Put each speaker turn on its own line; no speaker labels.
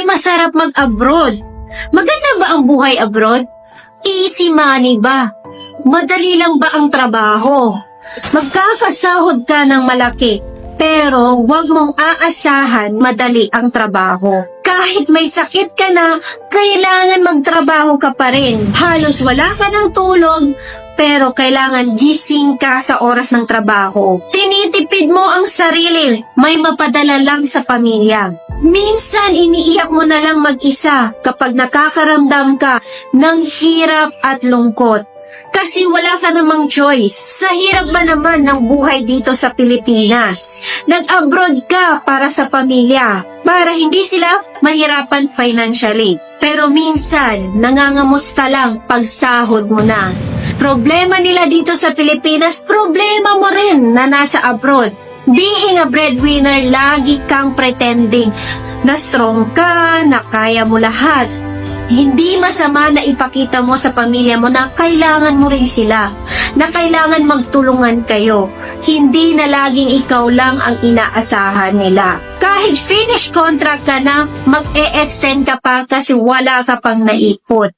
masarap mag-abroad. Maganda ba ang buhay abroad? Easy money ba? Madali lang ba ang trabaho? Magkakasahod ka ng malaki, pero huwag mong aasahan madali ang trabaho. Kahit may sakit ka na, kailangan magtrabaho ka pa rin. Halos wala ka ng tulog, pero kailangan gising ka sa oras ng trabaho. Tinitipid mo ang sarili, may mapadala lang sa pamilya. Minsan iniiyak mo na lang mag-isa kapag nakakaramdam ka ng hirap at lungkot. Kasi wala ka namang choice. Sa hirap ba naman ng buhay dito sa Pilipinas? Nag-abroad ka para sa pamilya, para hindi sila mahirapan financially. Pero minsan, nangangamusta lang pag sahod mo na. Problema nila dito sa Pilipinas, problema mo rin na nasa abroad. Being a breadwinner, lagi kang pretending na strong ka, na kaya mo lahat. Hindi masama na ipakita mo sa pamilya mo na kailangan mo rin sila, na kailangan magtulungan kayo. Hindi na laging ikaw lang ang inaasahan nila. Kahit finish contract ka na, mag-e-extend ka pa kasi wala ka pang naipot.